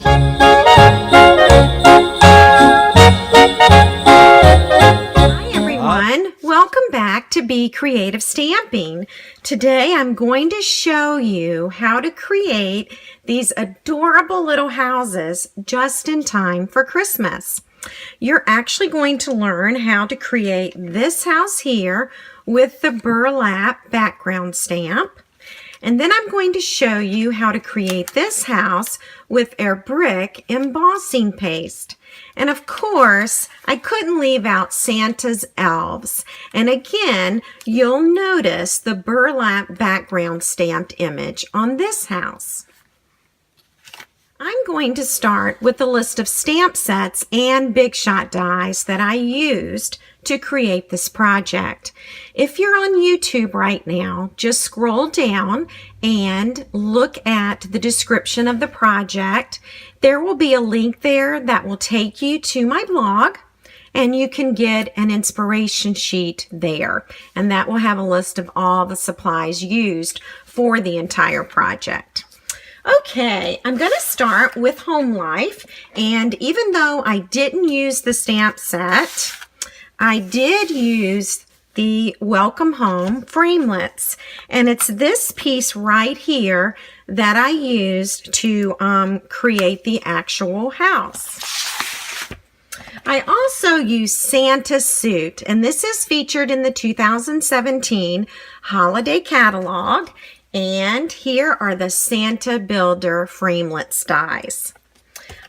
Hi everyone, welcome back to Be Creative Stamping. Today I'm going to show you how to create these adorable little houses just in time for Christmas. You're actually going to learn how to create this house here with the burlap background stamp. And then I'm going to show you how to create this house with our brick embossing paste. And of course, I couldn't leave out Santa's elves. And again, you'll notice the burlap background stamped image on this house. I'm going to start with a list of stamp sets and Big Shot dies that I used to create this project. If you're on YouTube right now, just scroll down and look at the description of the project. There will be a link there that will take you to my blog, and you can get an inspiration sheet there. And that will have a list of all the supplies used for the entire project. Okay, I'm going to start with Home Life, and even though I didn't use the stamp set, I did use the Welcome Home Framelits, and it's this piece right here that I used to create the actual house. I also used Santa's Suit, and this is featured in the 2017 Holiday Catalog. And here are the Santa Builder Framelits dies.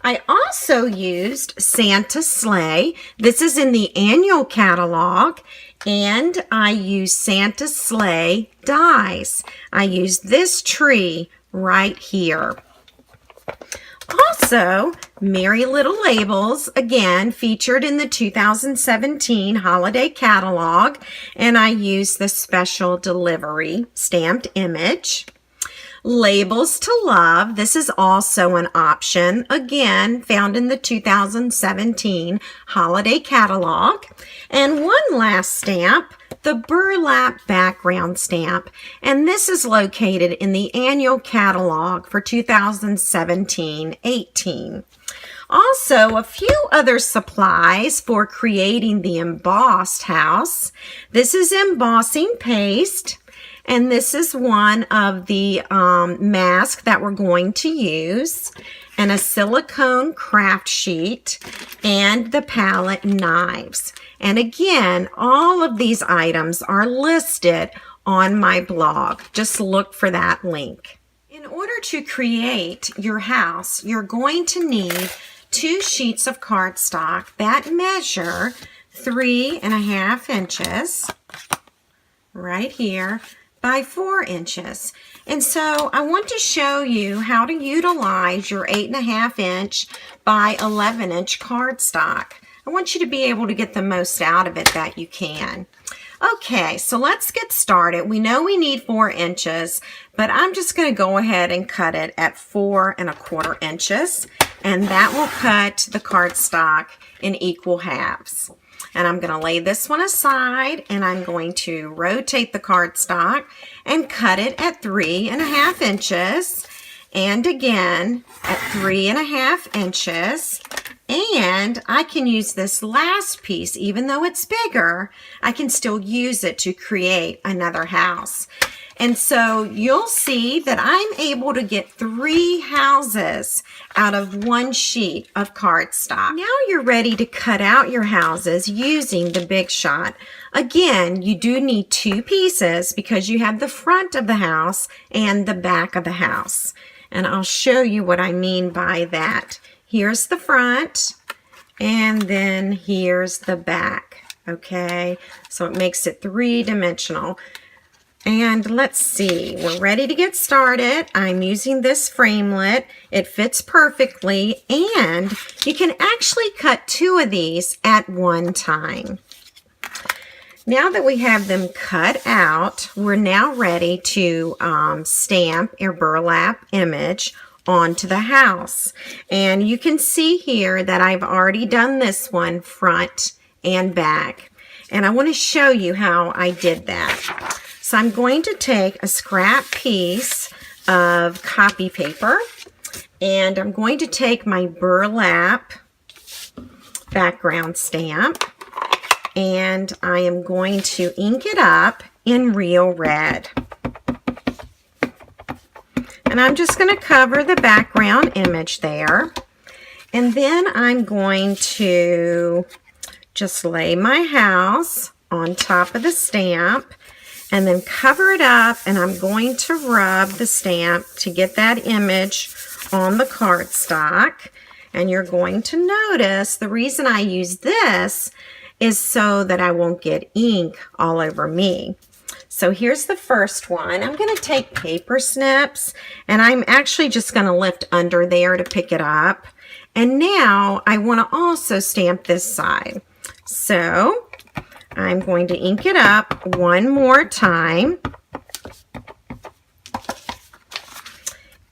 I also used Santa Sleigh. This is in the annual catalog. And I used Santa Sleigh dies. I used this tree right here. Also, Merry Little Labels, again, featured in the 2017 Holiday Catalog, and I used the Special Delivery stamped image. Labels to Love, this is also an option, again, found in the 2017 Holiday Catalog. And one last stamp, the burlap background stamp, and this is located in the annual catalog for 2017-18. Also, a few other supplies for creating the embossed house. This is embossing paste, and this is one of the masks that we're going to use, and a silicone craft sheet, and the palette knives. And again, all of these items are listed on my blog. Just look for that link. In order to create your house, you're going to need 2 sheets of cardstock that measure 3.5 inches right here by 4 inches. And so I want to show you how to utilize your 8.5 inch by 11 inch cardstock. I want you to be able to get the most out of it that you can. Okay, so let's get started. We know we need 4 inches, but I'm just going to go ahead and cut it at 4.25 inches, and that will cut the cardstock in equal halves. And I'm going to lay this one aside, and I'm going to rotate the cardstock and cut it at 3.5 inches, and again at 3.5 inches. And I can use this last piece, even though it's bigger, I can still use it to create another house. And so you'll see that I'm able to get 3 houses out of 1 sheet of cardstock. Now you're ready to cut out your houses using the Big Shot. Again, you do need 2 pieces because you have the front of the house and the back of the house. And I'll show you what I mean by that. Here's the front, and then here's the back, okay? So it makes it 3-dimensional. And let's see, we're ready to get started. I'm using this framelit. It fits perfectly, and you can actually cut 2 of these at one time. Now that we have them cut out, we're now ready to stamp our burlap image onto the house. And you can see here that I've already done this one front and back. And I want to show you how I did that. So I'm going to take a scrap piece of copy paper, And I'm going to take my burlap background stamp and I am going to ink it up in Real Red. And I'm just going to cover the background image there. And then I'm going to just lay my house on top of the stamp and then cover it up, and I'm going to rub the stamp to get that image on the cardstock. And you're going to notice the reason I use this is so that I won't get ink all over me. So here's the first one. I'm going to take paper snips, and I'm actually just going to lift under there to pick it up. And now I want to also stamp this side. So I'm going to ink it up one more time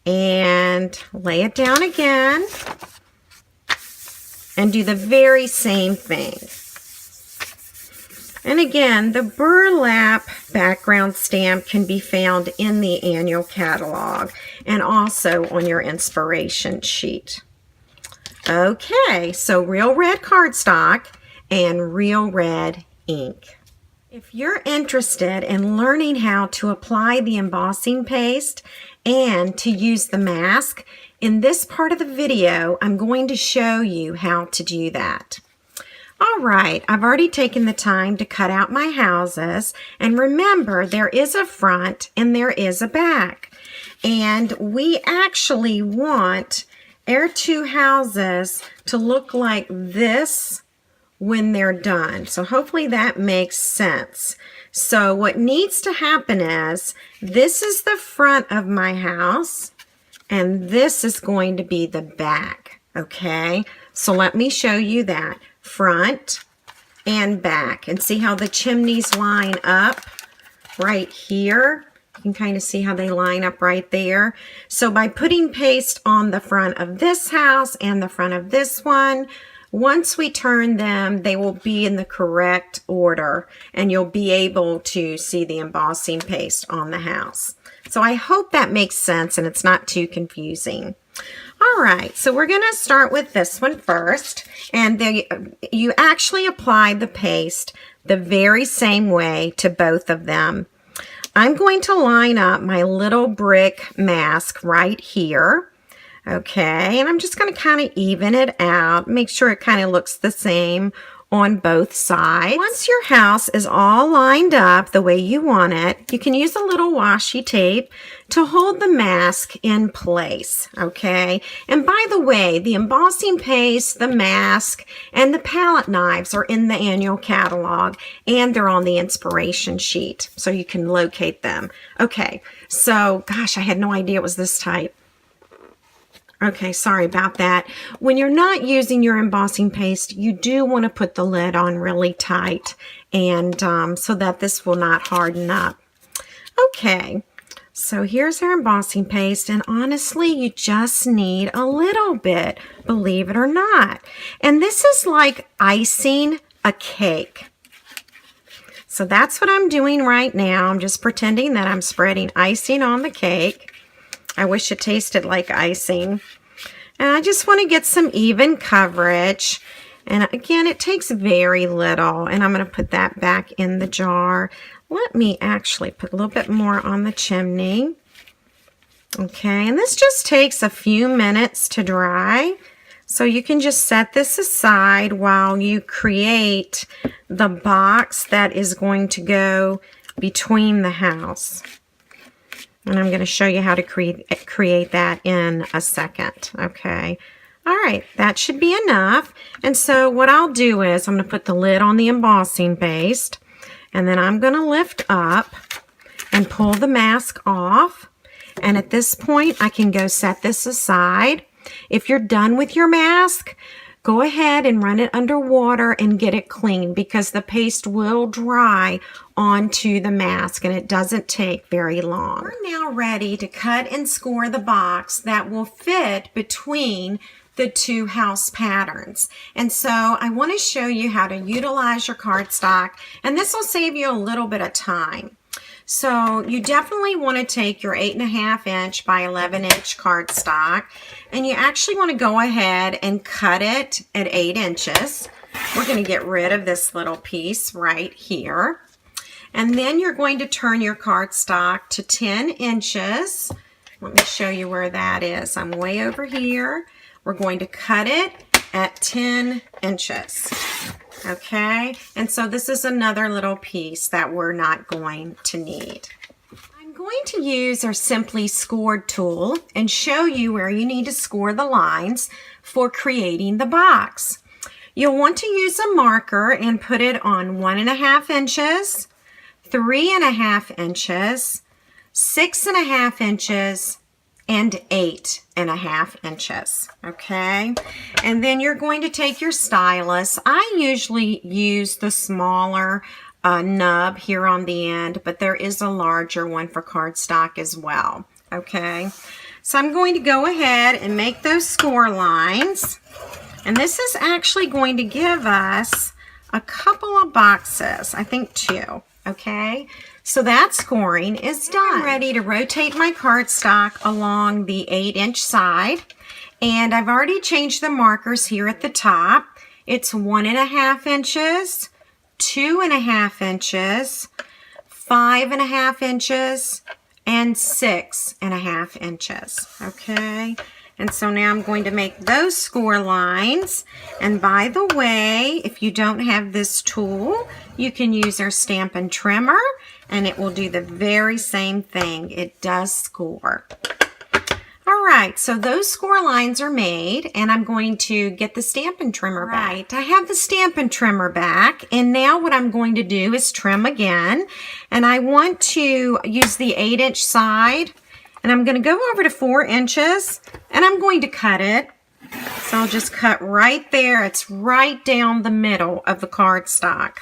and lay it down again and do the very same thing. And again, the burlap background stamp can be found in the annual catalog and also on your inspiration sheet. Okay, so Real Red cardstock and Real Red ink. If you're interested in learning how to apply the embossing paste and to use the mask, in this part of the video, I'm going to show you how to do that. All right, I've already taken the time to cut out my houses, and remember, there is a front and there is a back. And we actually want our two houses to look like this when they're done. So hopefully that makes sense. So what needs to happen is, this is the front of my house and this is going to be the back. Okay, so let me show you that. Front and back, and see how the chimneys line up right here. You can kind of see how they line up right there. So by putting paste on the front of this house and the front of this one, once we turn them, they will be in the correct order and you'll be able to see the embossing paste on the house. So I hope that makes sense and it's not too confusing. All right, so we're going to start with this one first, and you actually apply the paste the very same way to both of them. I'm going to line up my little brick mask right here, okay, and I'm just going to kind of even it out, make sure it kind of looks the same on both sides. Once your house is all lined up the way you want it, you can use a little washi tape to hold the mask in place, okay? And by the way, the embossing paste, the mask, and the palette knives are in the annual catalog, and they're on the inspiration sheet, so you can locate them. Okay, so, gosh, I had no idea it was this tight. Okay, sorry about that. When you're not using your embossing paste, you do want to put the lid on really tight, and so that this will not harden up. Okay, so here's our embossing paste, and honestly, you just need a little bit, believe it or not. And this is like icing a cake. So that's what I'm doing right now. I'm just pretending that I'm spreading icing on the cake. I wish it tasted like icing. And I just want to get some even coverage. And again, it takes very little. And I'm going to put that back in the jar. Let me actually put a little bit more on the chimney. Okay, and this just takes a few minutes to dry. So you can just set this aside while you create the box that is going to go between the house. And I'm going to show you how to create that in a second. Okay. All right. That should be enough. And so what I'll do is I'm going to put the lid on the embossing paste. And then I'm going to lift up and pull the mask off. And at this point, I can go set this aside. If you're done with your mask, go ahead and run it under water and get it clean, because the paste will dry onto the mask and it doesn't take very long. We're now ready to cut and score the box that will fit between the two house patterns. And so I want to show you how to utilize your cardstock, and this will save you a little bit of time. So you definitely want to take your 8.5 inch by 11 inch cardstock, and you actually want to go ahead and cut it at 8 inches. We're going to get rid of this little piece right here. And then you're going to turn your cardstock to 10 inches. Let me show you where that is. I'm way over here. We're going to cut it at 10 inches. Okay, and so this is another little piece that we're not going to need. I'm going to use our Simply Scored tool and show you where you need to score the lines for creating the box. You'll want to use a marker and put it on 1.5 inches, 3.5 inches, 6.5 inches, and 8.5 inches, okay? And then you're going to take your stylus. I usually use the smaller nub here on the end, but there is a larger one for cardstock as well, okay? So I'm going to go ahead and make those score lines. And this is actually going to give us a couple of boxes, I think 2, okay? So that scoring is done. I'm ready to rotate my cardstock along the 8 inch side. And I've already changed the markers here at the top. It's 1.5 inches, 2.5 inches, 5.5 inches, and 6.5 inches, okay? And so now I'm going to make those score lines. And by the way, if you don't have this tool, you can use our Stampin' Trimmer, and it will do the very same thing. It does score. All right, so those score lines are made, and I'm going to get the Stampin' Trimmer back. Right, I have the Stampin' Trimmer back, and now what I'm going to do is trim again. And I want to use the 8 inch side, and I'm going to go over to 4 inches, and I'm going to cut it. So I'll just cut right there. It's right down the middle of the cardstock.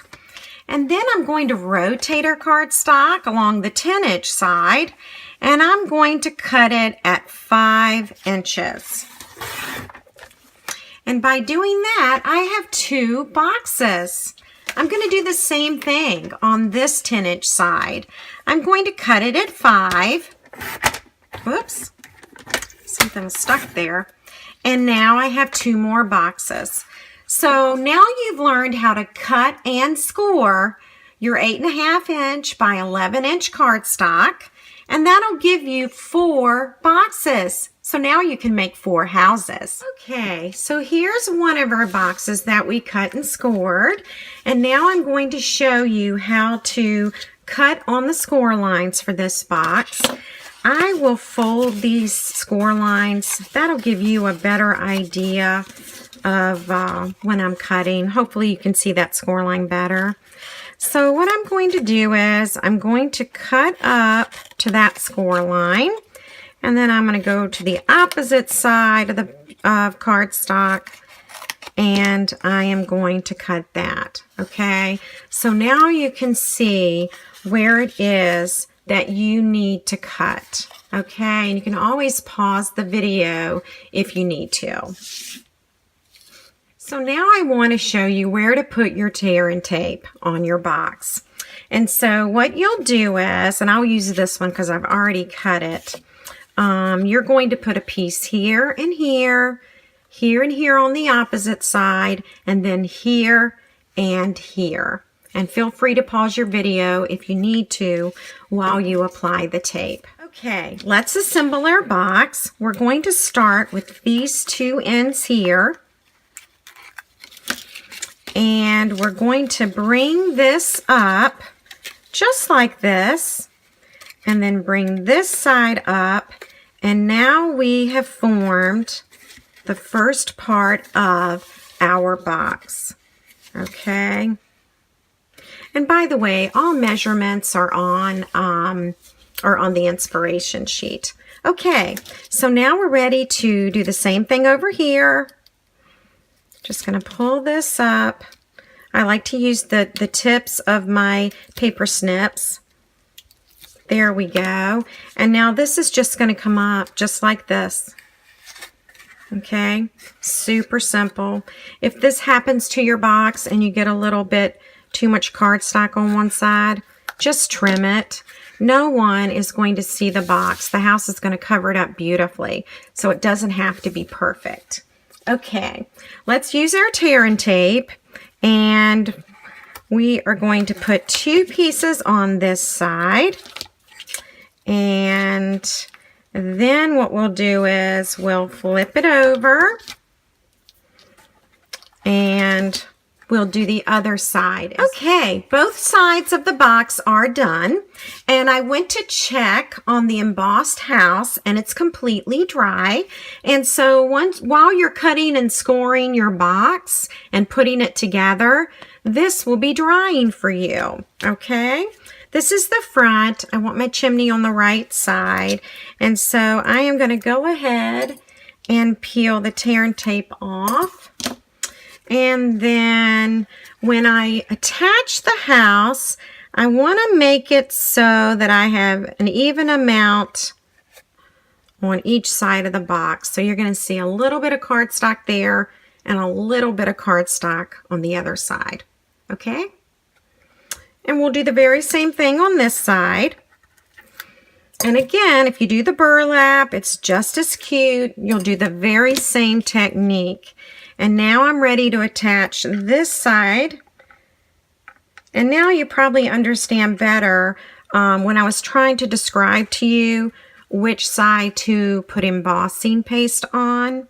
And then I'm going to rotate our cardstock along the 10 inch side, and I'm going to cut it at 5 inches. And by doing that, I have 2 boxes. I'm going to do the same thing on this 10 inch side. I'm going to cut it at 5. Whoops, something stuck there. And now I have 2 more boxes. So now you've learned how to cut and score your 8.5 inch by 11 inch cardstock, and that'll give you 4 boxes. So now you can make 4 houses. Okay, so here's one of our boxes that we cut and scored, and now I'm going to show you how to cut on the score lines for this box. I will fold these score lines. That'll give you a better idea of when I'm cutting. Hopefully you can see that score line better. So what I'm going to do is I'm going to cut up to that score line, and then I'm going to go to the opposite side of the cardstock, and I am going to cut that. Okay, so now you can see where it is that you need to cut. Okay, and you can always pause the video if you need to. So now I want to show you where to put your tear and tape on your box. And so what you'll do is, and I'll use this one because I've already cut it, you're going to put a piece here and here, here and here on the opposite side, and then here and here. And feel free to pause your video if you need to while you apply the tape. Okay, let's assemble our box. We're going to start with these 2 ends here. And we're going to bring this up just like this, and then bring this side up, and now we have formed the first part of our box. Okay. And by the way, all measurements are on the inspiration sheet. Okay, so now we're ready to do the same thing over here. Just going to pull this up. I like to use the tips of my paper snips. There we go. And now this is just going to come up just like this. Okay, super simple. If this happens to your box and you get a little bit too much cardstock on one side, just trim it. No one is going to see the box. The house is going to cover it up beautifully, so it doesn't have to be perfect. Okay, let's use our tear and tape, and we are going to put 2 pieces on this side, and then what we'll do is we'll flip it over, and we'll do the other side. Okay, both sides of the box are done, and I went to check on the embossed house, and it's completely dry. And so while you're cutting and scoring your box and putting it together, this will be drying for you, okay? This is the front. I want my chimney on the right side, and so I am going to go ahead and peel the tear and tape off. And then when I attach the house, I want to make it so that I have an even amount on each side of the box. So you're going to see a little bit of cardstock there and a little bit of cardstock on the other side. Okay? And we'll do the very same thing on this side. And again, if you do the burlap, it's just as cute. You'll do the very same technique. And now I'm ready to attach this side. And now you probably understand better when I was trying to describe to you which side to put embossing paste on.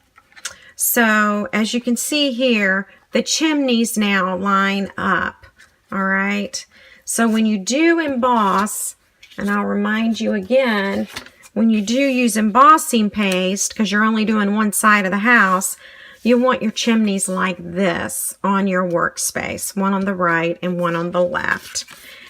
So as you can see here, the chimneys now line up. All right. So when you do emboss, and I'll remind you again, when you do use embossing paste, because you're only doing one side of the house, you want your chimneys like this on your workspace, one on the right and one on the left.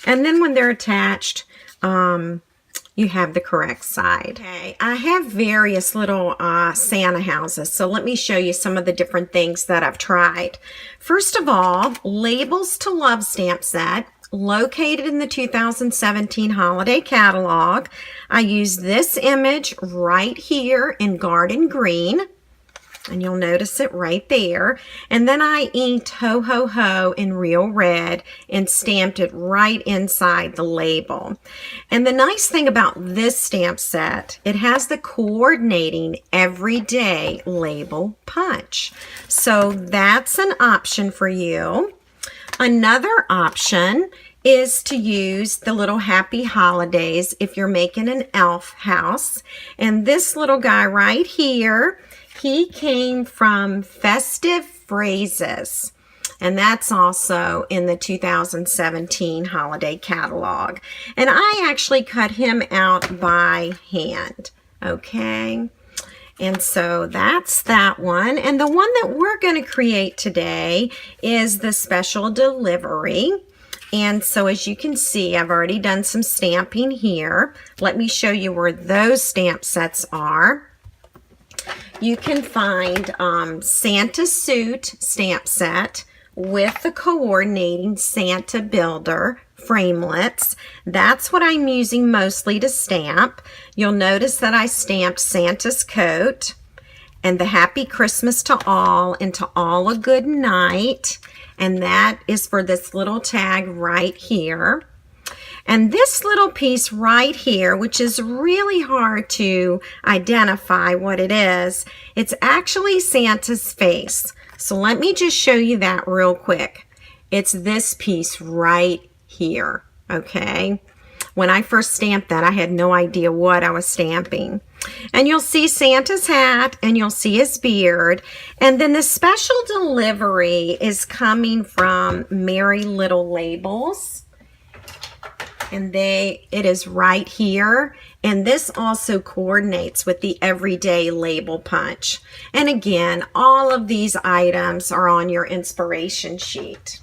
And then when they're attached, you have the correct side. Okay, I have various little Santa houses, so let me show you some of the different things that I've tried. First of all, Labels to Love stamp set, located in the 2017 holiday catalog. I used this image right here in Garden Green. And you'll notice it right there. And then I inked Ho Ho Ho in Real Red and stamped it right inside the label. And the nice thing about this stamp set, it has the coordinating everyday label punch. So that's an option for you. Another option is to use the little Happy Holidays if you're making an elf house. And this little guy right here, he came from Festive Phrases, and that's also in the 2017 holiday catalog. And I actually cut him out by hand, okay? And so that's that one. And the one that we're going to create today is the Special Delivery. And so as you can see, I've already done some stamping here. Let me show you where those stamp sets are. You can find Santa Suit stamp set with the coordinating Santa Builder Framelits. That's what I'm using mostly to stamp. You'll notice that I stamped Santa's coat and the Happy Christmas to All and to All a Good Night. And that is for this little tag right here. And this little piece right here, which is really hard to identify what it is, it's actually Santa's face. So let me just show you that real quick. It's this piece right here, okay? When I first stamped that, I had no idea what I was stamping. And you'll see Santa's hat, and you'll see his beard. And then the Special Delivery is coming from Merry Little Labels. And it is right here. And this also coordinates with the Everyday Label Punch. And again, all of these items are on your inspiration sheet.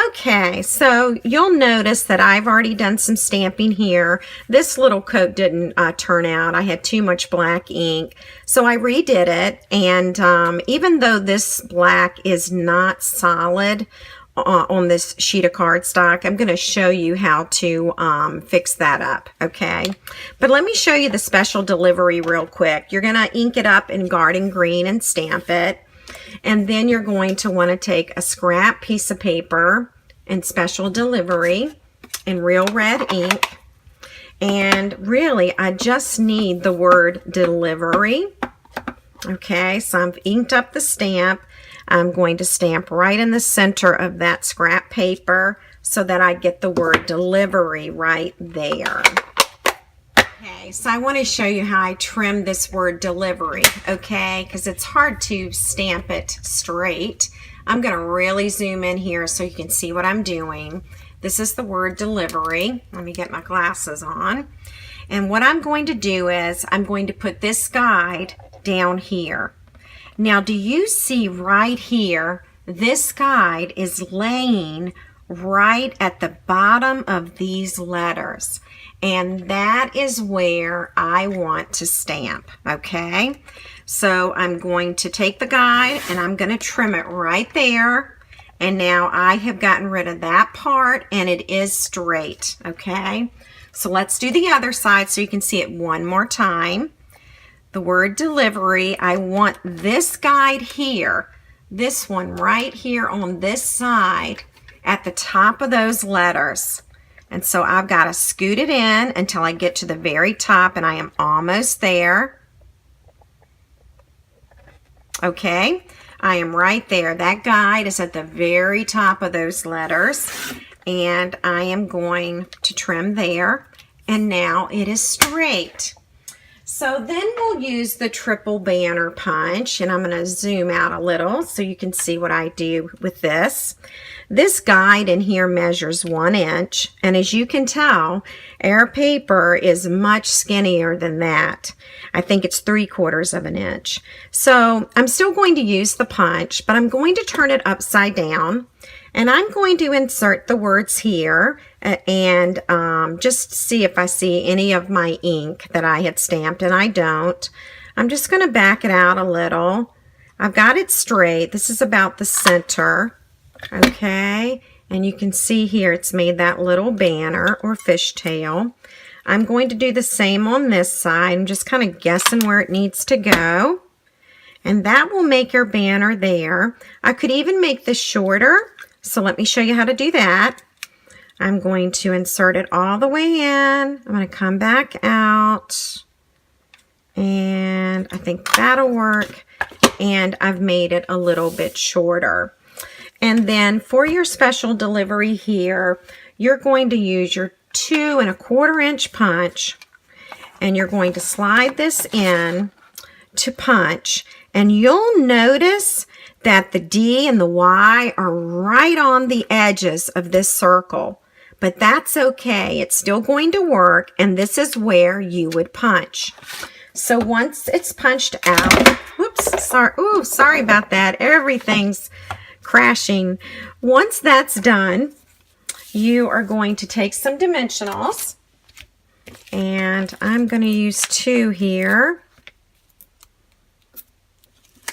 Okay, so you'll notice that I've already done some stamping here. This little coat didn't turn out. I had too much black ink, so I redid it. And even though this black is not solid on this sheet of cardstock, I'm going to show you how to fix that up, okay? But let me show you the Special Delivery real quick. You're going to ink it up in Garden Green and stamp it. And then you're going to want to take a scrap piece of paper and Special Delivery. in real red ink. And really, I just need the word delivery. Okay, so I've inked up the stamp. I'm going to stamp right in the center of that scrap paper so that I get the word delivery right there. Okay, so I want to show you how I trim this word delivery, okay, because it's hard to stamp it straight. I'm going to really zoom in here so you can see what I'm doing. This is the word delivery. Let me get my glasses on. And what I'm going to do is I'm going to put this guide down here. Now, do you see right here, this guide is laying right at the bottom of these letters. And that is where I want to stamp, okay? So I'm going to take the guide and I'm going to trim it right there. And now I have gotten rid of that part and it is straight, okay? So let's do the other side so you can see it one more time. The word delivery, I want this guide here, this one right here on this side at the top of those letters. And so I've got to scoot it in until I get to the very top, and I am almost there. Okay, I am right there. That guide is at the very top of those letters, and I am going to trim there, and now it is straight. So then we'll use the triple banner punch, and I'm going to zoom out a little so you can see what I do with this. This guide in here measures 1 inch, and as you can tell, air paper is much skinnier than that. I think it's 3/4 of an inch. So I'm still going to use the punch, but I'm going to turn it upside down, and I'm going to insert the words here and just see if I see any of my ink that I had stamped, and I don't. I'm just going to back it out a little. I've got it straight. This is about the center. Okay, and you can see here it's made that little banner or fishtail. I'm going to do the same on this side. I'm just kind of guessing where it needs to go. And that will make your banner there. I could even make this shorter, so let me show you how to do that. I'm going to insert it all the way in. I'm going to come back out. And I think that'll work. And I've made it a little bit shorter. And then for your special delivery here, you're going to use your 2 1/4 inch punch, and you're going to slide this in to punch, and you'll notice that the D and the Y are right on the edges of this circle, but that's okay. It's still going to work, and this is where you would punch. So once it's punched out, whoops, sorry about that. Everything's crashing. Once that's done, you are going to take some dimensionals, and I'm going to use 2 here.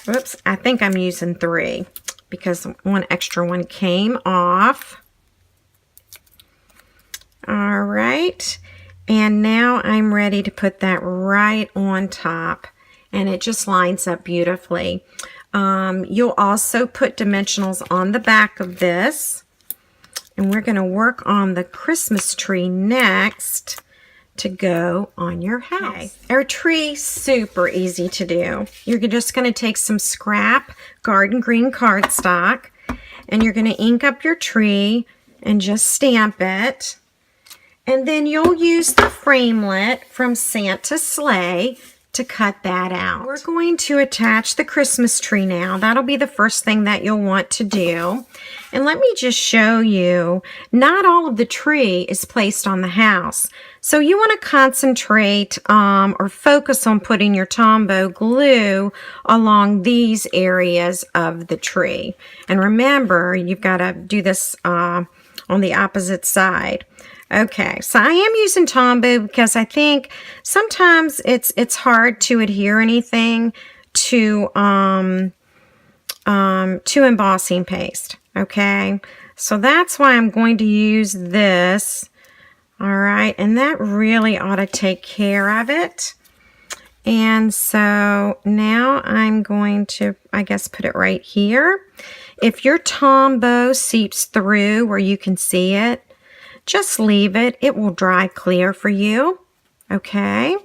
Whoops, I think I'm using 3 because one extra one came off. All right, and now I'm ready to put that right on top, and it just lines up beautifully. You'll also put dimensionals on the back of this, and we're going to work on the Christmas tree next to go on your house. Our tree, super easy to do. You're just going to take some scrap garden green cardstock, and you're going to ink up your tree and just stamp it. And then you'll use the framelit from Santa's Sleigh to cut that out. We're going to attach the Christmas tree now. That'll be the first thing that you'll want to do. And let me just show you, not all of the tree is placed on the house. So you want to concentrate or focus on putting your Tombow glue along these areas of the tree. And remember, you've got to do this on the opposite side. Okay, so I am using Tombow because I think sometimes it's hard to adhere anything to embossing paste. Okay, so that's why I'm going to use this. All right, and that really ought to take care of it. And so now I'm going to, I guess, put it right here. If your Tombow seeps through where you can see it, just leave it. It will dry clear for you. Okay.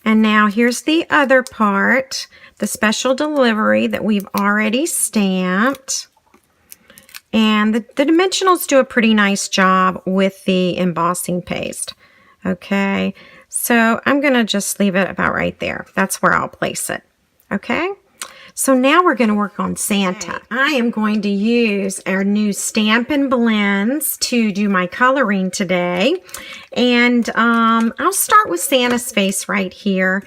And now here's the other part, the special delivery that we've already stamped. And the dimensionals do a pretty nice job with the embossing paste. Okay, so I'm going to just leave it about right there. That's where I'll place it. Okay, so now we're going to work on Santa. I am going to use our new Stampin' Blends to do my coloring today. And I'll start with Santa's face right here.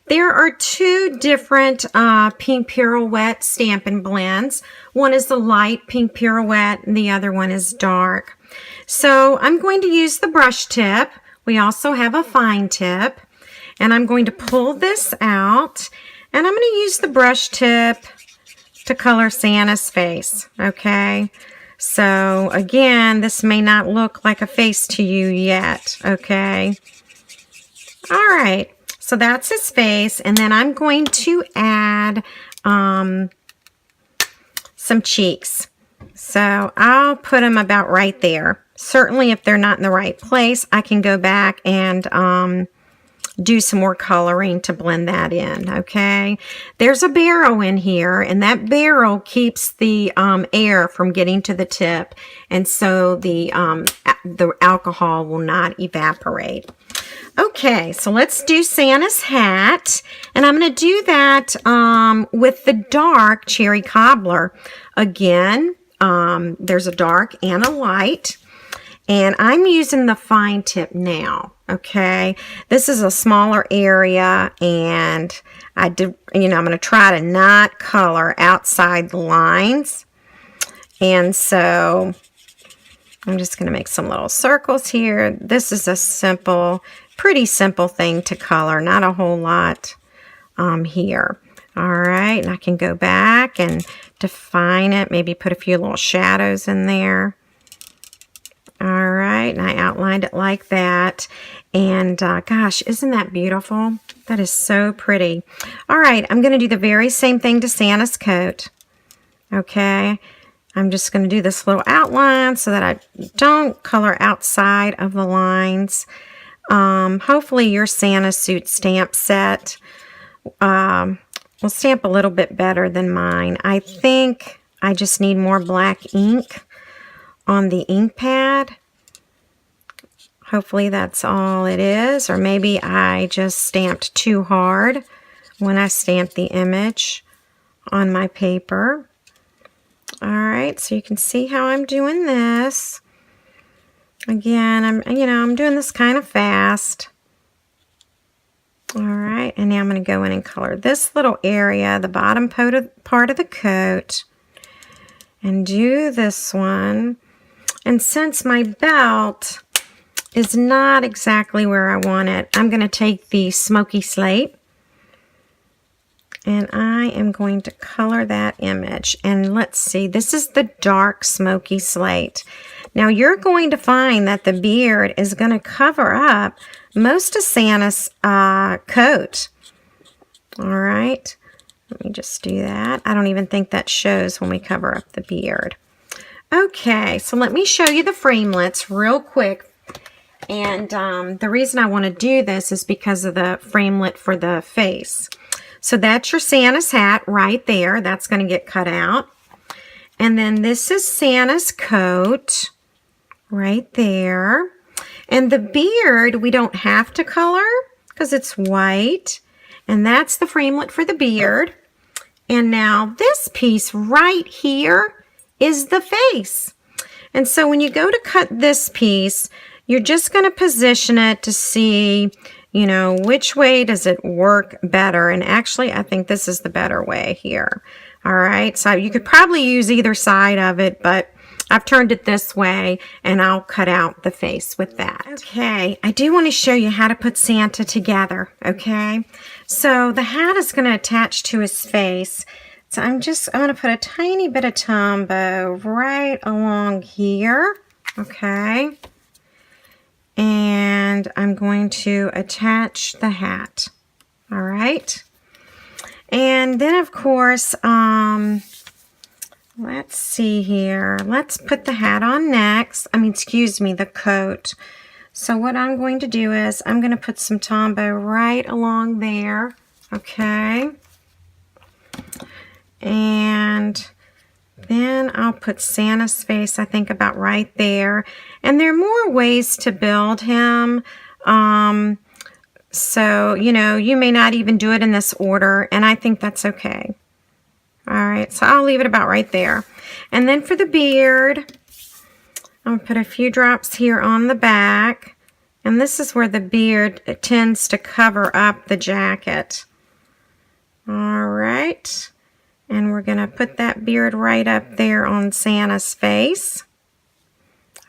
There are two different pink pirouette Stampin' Blends. One is the light pink pirouette and the other one is dark. So I'm going to use the brush tip. We also have a fine tip. And I'm going to pull this out. And I'm going to use the brush tip to color Santa's face. Okay. So again, this may not look like a face to you yet. Okay. All right. So that's his face, and then I'm going to add some cheeks. So I'll put them about right there. Certainly if they're not in the right place, I can go back and do some more coloring to blend that in, okay? There's a barrel in here, and that barrel keeps the air from getting to the tip, and so the alcohol will not evaporate. Okay, so let's do Santa's hat, and I'm going to do that with the dark cherry cobbler. Again, there's a dark and a light, and I'm using the fine tip now. Okay, this is a smaller area, and I'm going to try to not color outside the lines, and so I'm just going to make some little circles here. This is a pretty simple thing to color, not a whole lot here. All right, and I can go back and define it, maybe put a few little shadows in there. All right, and I outlined it like that. And gosh, isn't that beautiful? That is so pretty. All right, I'm going to do the very same thing to Santa's coat. Okay, I'm just going to do this little outline so that I don't color outside of the lines. Hopefully your Santa suit stamp set will stamp a little bit better than mine. I think I just need more black ink on the ink pad. Hopefully that's all it is, or maybe I just stamped too hard when I stamped the image on my paper. All right, so you can see how I'm doing this. Again, I'm doing this kind of fast. All right, and now I'm going to go in and color this little area, the bottom part of the coat, and do this one. And since my belt is not exactly where I want it, I'm going to take the smoky slate, and I am going to color that image. And let's see, this is the dark smoky slate. Now you're going to find that the beard is going to cover up most of Santa's coat. All right, let me just do that. I don't even think that shows when we cover up the beard. Okay, so let me show you the framelits real quick. And the reason I want to do this is because of the framelit for the face. So that's your Santa's hat right there. That's going to get cut out. And then this is Santa's coat right there. And the beard, we don't have to color because it's white. And that's the framelit for the beard. And now this piece right here is the face. And so when you go to cut this piece, you're just going to position it to see, which way does it work better. And actually, I think this is the better way here. All right, so you could probably use either side of it, but I've turned it this way, and I'll cut out the face with that. Okay, I do want to show you how to put Santa together, okay? So the hat is going to attach to his face. So I'm going to put a tiny bit of Tombow right along here, okay? And I'm going to attach the hat, all right? And then, of course, let's let's see here. Let's put the hat on next. Excuse me, the coat. So what I'm going to do is I'm going to put some Tombow right along there. Okay. And then I'll put Santa's face, I think, about right there. And there are more ways to build him. So, you may not even do it in this order, and I think that's okay. All right, so I'll leave it about right there. And then for the beard, I'm going to put a few drops here on the back. And this is where the beard tends to cover up the jacket. All right. And we're going to put that beard right up there on Santa's face.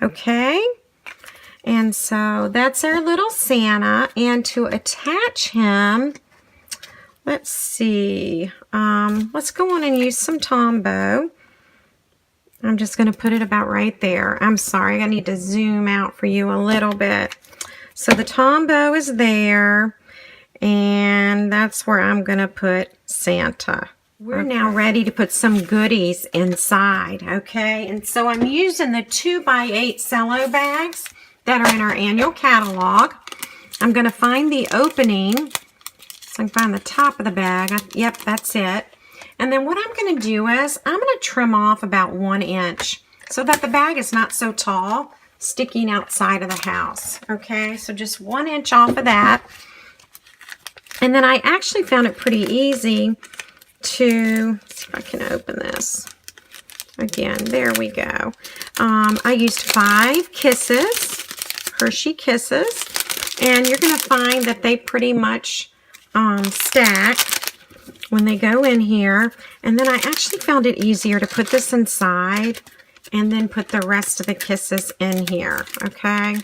Okay. And so that's our little Santa. And to attach him, let's see. Let's go on and use some Tombow. I'm just going to put it about right there. I'm sorry, I need to zoom out for you a little bit. So the Tombow is there, and that's where I'm going to put Santa. We're now ready to put some goodies inside, okay? And so I'm using the 2x8 cello bags that are in our annual catalog. I'm going to find the opening, so I can find the top of the bag. Yep, that's it. And then what I'm going to do is I'm going to trim off about 1 inch so that the bag is not so tall sticking outside of the house. Okay, so just 1 inch off of that. And then I actually found it pretty easy to, let's see if I can open this. Again, there we go. I used 5 Kisses, Hershey Kisses, and you're going to find that they pretty much stack when they go in here. And then I actually found it easier to put this inside and then put the rest of the Kisses in here, okay?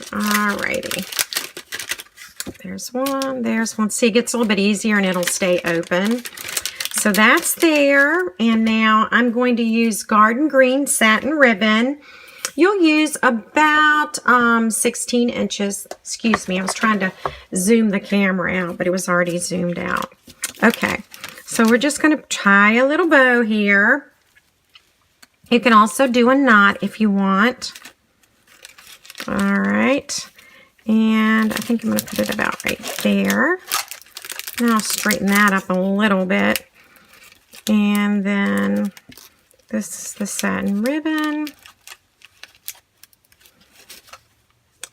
Alrighty. There's one, there's one. See, it gets a little bit easier and it'll stay open. So that's there. And now I'm going to use Garden Green Satin Ribbon. You'll use about 16 inches. Excuse me, I was trying to zoom the camera out, but it was already zoomed out. Okay, so we're just going to tie a little bow here. You can also do a knot if you want. All right, and I think I'm going to put it about right there. Now I'll straighten that up a little bit. And then this is the satin ribbon.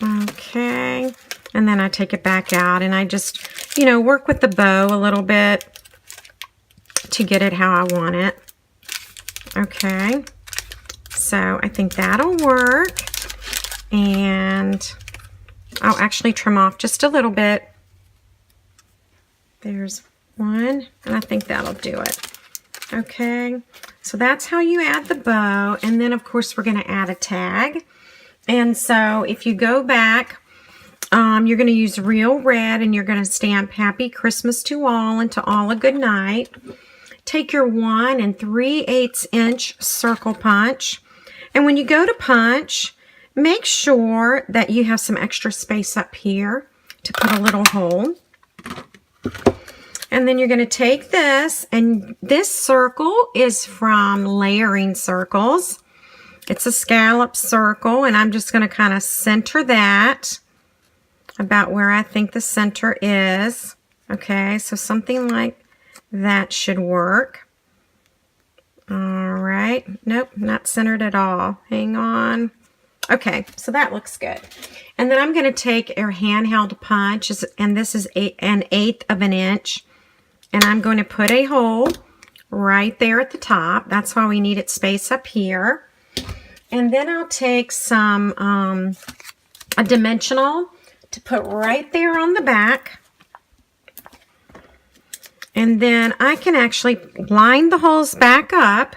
Okay, and then I take it back out and I just, work with the bow a little bit to get it how I want it. Okay, so I think that'll work. And I'll actually trim off just a little bit. There's one, and I think that'll do it. Okay, so that's how you add the bow. And then, of course, we're going to add a tag. And so if you go back, you're going to use real red, and you're going to stamp Happy Christmas to all and to all a good night. Take your 1 3/8 inch circle punch. And when you go to punch, make sure that you have some extra space up here to put a little hole. And then you're going to take this, and this circle is from Layering Circles. It's a scallop circle, and I'm just going to kind of center that about where I think the center is. Okay, so something like that should work. All right. Nope, not centered at all. Hang on. Okay, so that looks good. And then I'm going to take our handheld punch, and this is 1/8 of an inch. And I'm going to put a hole right there at the top. That's why we needed space up here. And then I'll take some a dimensional to put right there on the back. And then I can actually line the holes back up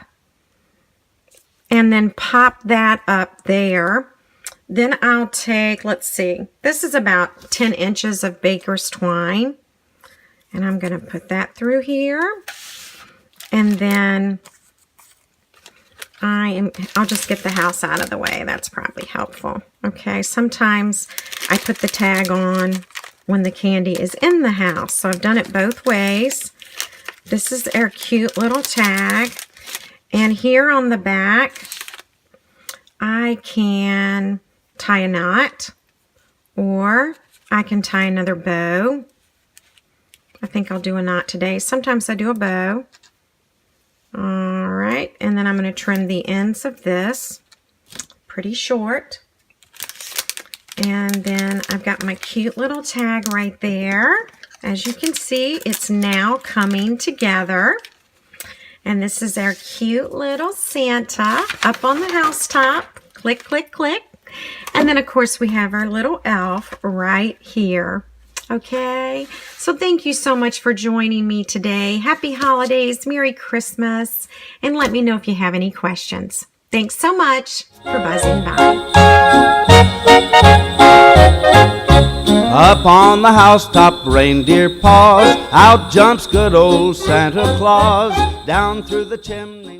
and then pop that up there. Then I'll take, let's see, this is about 10 inches of baker's twine. And I'm going to put that through here. And then I'll just get the house out of the way. That's probably helpful. Okay, sometimes I put the tag on when the candy is in the house. So I've done it both ways. This is our cute little tag. And here on the back, I can tie a knot, or I can tie another bow. I think I'll do a knot today. Sometimes I do a bow. All right, and then I'm going to trim the ends of this pretty short. And then I've got my cute little tag right there. As you can see, it's now coming together. And this is our cute little Santa up on the housetop. Click, click, click. And then, of course, we have our little elf right here. Okay, so thank you so much for joining me today. Happy holidays, Merry Christmas, and let me know if you have any questions. Thanks so much for buzzing by. Up on the housetop, reindeer paws, out jumps good old Santa Claus, down through the chimney.